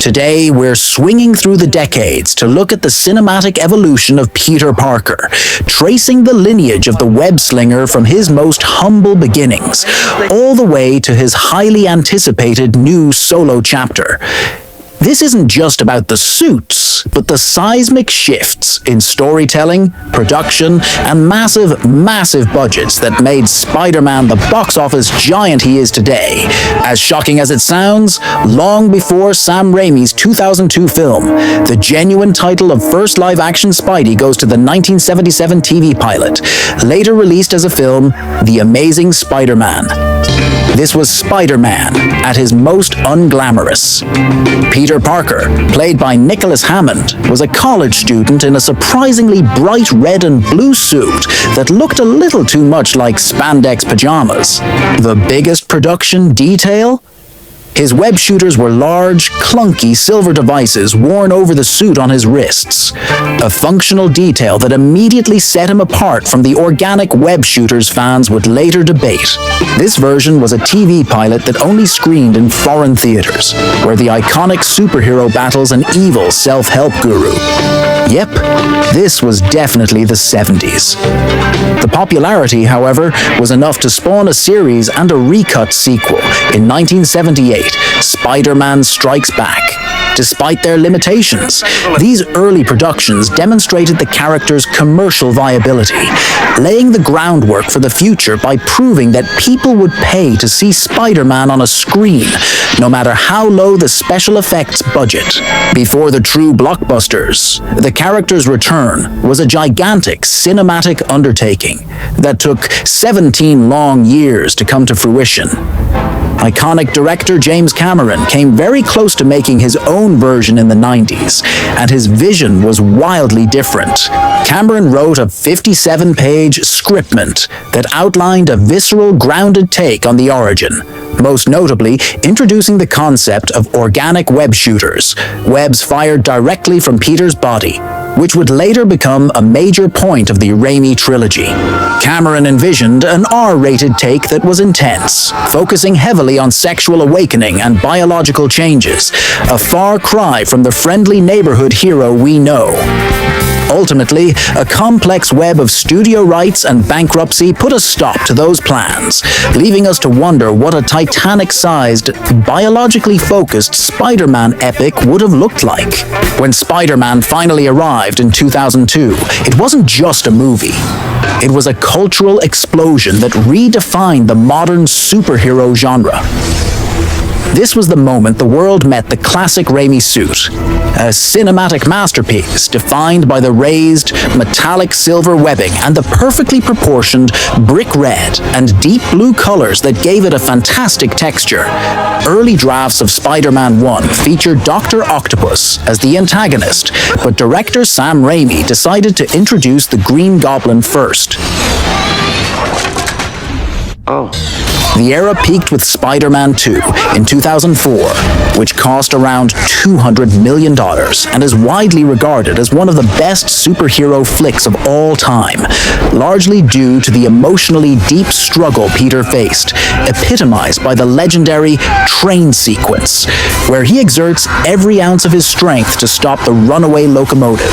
Today, we're swinging through the decades to look at the cinematic evolution of Peter Parker, tracing the lineage of the web-slinger from his most humble beginnings, all the way to his highly anticipated new solo chapter. This isn't just about the suits, but the seismic shifts in storytelling, production, and massive budgets that made Spider-Man the box office giant he is today. As shocking as it sounds, long before Sam Raimi's 2002 film, the genuine title of first live-action Spidey goes to the 1977 TV pilot, later released as a film, The Amazing Spider-Man. This was Spider-Man at his most unglamorous. Peter Parker, played by Nicholas Hammond, was a college student in a surprisingly bright red and blue suit that looked a little too much like spandex pajamas. The biggest production detail? His web shooters were large, clunky silver devices worn over the suit on his wrists, a functional detail that immediately set him apart from the organic web shooters fans would later debate. This version was a TV pilot that only screened in foreign theaters, where the iconic superhero battles an evil self-help guru. Yep, this was definitely the 70s. The popularity, however, was enough to spawn a series and a recut sequel in 1978, Spider-Man Strikes Back. Despite their limitations, these early productions demonstrated the character's commercial viability, laying the groundwork for the future by proving that people would pay to see Spider-Man on a screen, no matter how low the special effects budget. Before the true blockbusters, the character's return was a gigantic cinematic undertaking that took 17 long years to come to fruition. Iconic director James Cameron came very close to making his own version in the 90s, and his vision was wildly different. Cameron wrote a 57-page scriptment that outlined a visceral, grounded take on the origin, most notably introducing the concept of organic web shooters, webs fired directly from Peter's body, which would later become a major point of the Raimi Trilogy. Cameron envisioned an R-rated take that was intense, focusing heavily on sexual awakening and biological changes, a far cry from the friendly neighborhood hero we know. Ultimately, a complex web of studio rights and bankruptcy put a stop to those plans, leaving us to wonder what a Titanic-sized, biologically focused Spider-Man epic would have looked like. When Spider-Man finally arrived in 2002, it wasn't just a movie. It was a cultural explosion that redefined the modern superhero genre. This was the moment the world met the classic Raimi suit, a cinematic masterpiece defined by the raised, metallic silver webbing and the perfectly proportioned brick red and deep blue colors that gave it a fantastic texture. Early drafts of Spider-Man 1 featured Dr. Octopus as the antagonist, but director Sam Raimi decided to introduce the Green Goblin first. The era peaked with Spider-Man 2 in 2004, which cost around $200 million and is widely regarded as one of the best superhero flicks of all time, largely due to the emotionally deep struggle Peter faced, epitomized by the legendary train sequence, where he exerts every ounce of his strength to stop the runaway locomotive.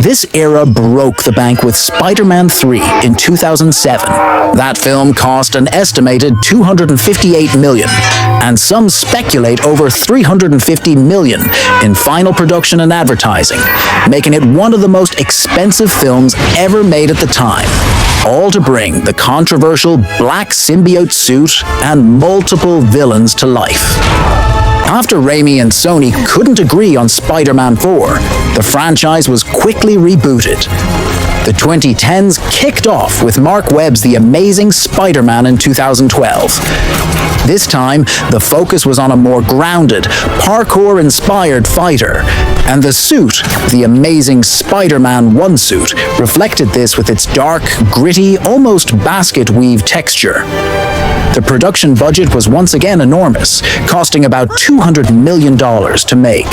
This era broke the bank with Spider-Man 3 in 2007. That film cost an estimated $258 million, and some speculate over $350 million in final production and advertising, making it one of the most expensive films ever made at the time, all to bring the controversial black symbiote suit and multiple villains to life. After Raimi and Sony couldn't agree on Spider-Man 4, the franchise was quickly rebooted. The 2010s kicked off with Mark Webb's The Amazing Spider-Man in 2012. This time, the focus was on a more grounded, parkour-inspired fighter, and the suit, the Amazing Spider-Man 1 suit, reflected this with its dark, gritty, almost basket weave texture. The production budget was once again enormous, costing about $200 million to make.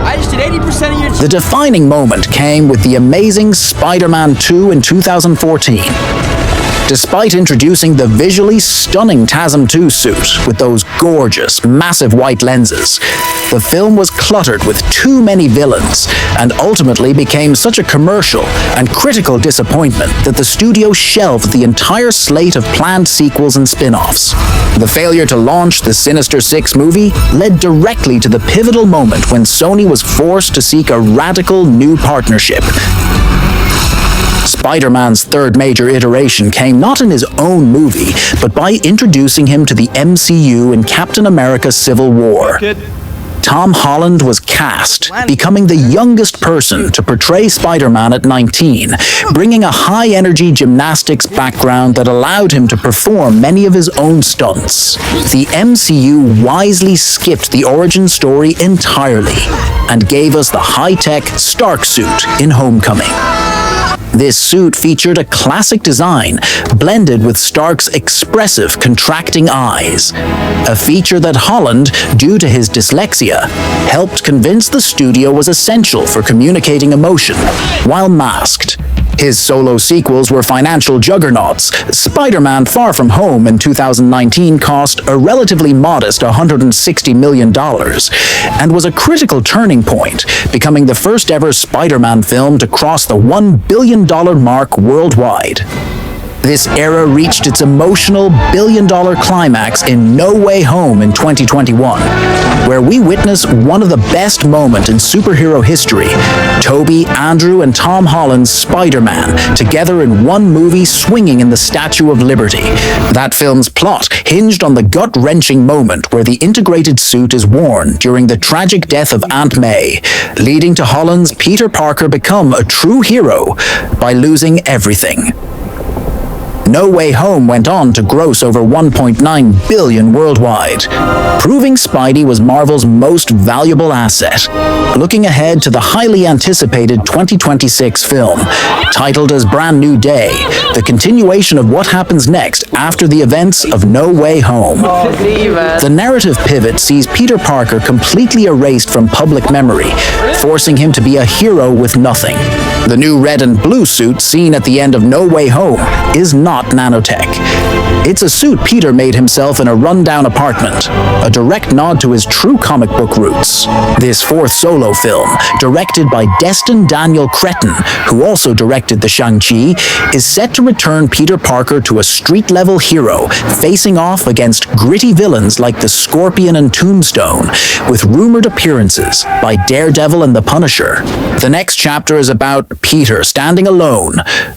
I just did 80% of your... The defining moment came with The Amazing Spider-Man 2 in 2014. Despite introducing the visually stunning TASM 2 suit with those gorgeous, massive white lenses, the film was cluttered with too many villains and ultimately became such a commercial and critical disappointment that the studio shelved the entire slate of planned sequels and spin-offs. The failure to launch the Sinister Six movie led directly to the pivotal moment when Sony was forced to seek a radical new partnership. Spider-Man's third major iteration came not in his own movie, but by introducing him to the MCU in Captain America: Civil War. Tom Holland was cast, becoming the youngest person to portray Spider-Man at 19, bringing a high-energy gymnastics background that allowed him to perform many of his own stunts. The MCU wisely skipped the origin story entirely and gave us the high-tech Stark suit in Homecoming. This suit featured a classic design, blended with Stark's expressive, contracting eyes. A feature that Holland, due to his dyslexia, helped convince the studio was essential for communicating emotion while masked. His solo sequels were financial juggernauts. Spider-Man: Far From Home in 2019 cost a relatively modest $160 million and was a critical turning point, becoming the first ever Spider-Man film to cross the $1 billion mark worldwide. This era reached its emotional billion-dollar climax in No Way Home in 2021, where we witness one of the best moments in superhero history: Tobey, Andrew, and Tom Holland's Spider-Man together in one movie swinging in the Statue of Liberty. That film's plot hinged on the gut-wrenching moment where the integrated suit is worn during the tragic death of Aunt May, leading to Holland's Peter Parker become a true hero by losing everything. No Way Home went on to gross over $1.9 billion worldwide, proving Spidey was Marvel's most valuable asset. Looking ahead to the highly anticipated 2026 film, titled as Brand New Day, the continuation of what happens next after the events of No Way Home. The narrative pivot sees Peter Parker completely erased from public memory, forcing him to be a hero with nothing. The new red and blue suit seen at the end of No Way Home is not nanotech. It's a suit Peter made himself in a rundown apartment, a direct nod to his true comic book roots. This fourth solo film, directed by Destin Daniel Cretton, who also directed the Shang-Chi, is set to return Peter Parker to a street-level hero, facing off against gritty villains like the Scorpion and Tombstone, with rumored appearances by Daredevil and the Punisher. The next chapter is about Peter standing alone,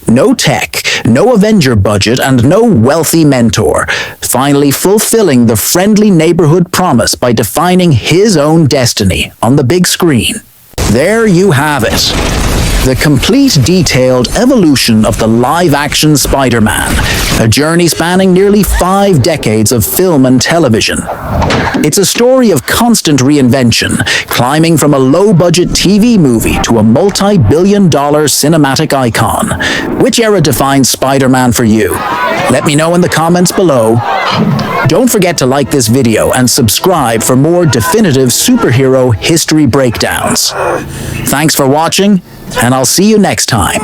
no tech, no Avenger budget, and no wealthy mentor, finally fulfilling the friendly neighborhood promise by defining his own destiny on the big screen. There you have it. The complete detailed evolution of the live-action Spider-Man, a journey spanning nearly 5 decades of film and television. It's a story of constant reinvention, climbing from a low-budget TV movie to a multi-billion-dollar cinematic icon. Which era defines Spider-Man for you? Let me know in the comments below. Don't forget to like this video and subscribe for more definitive superhero history breakdowns. Thanks for watching, and I'll see you next time.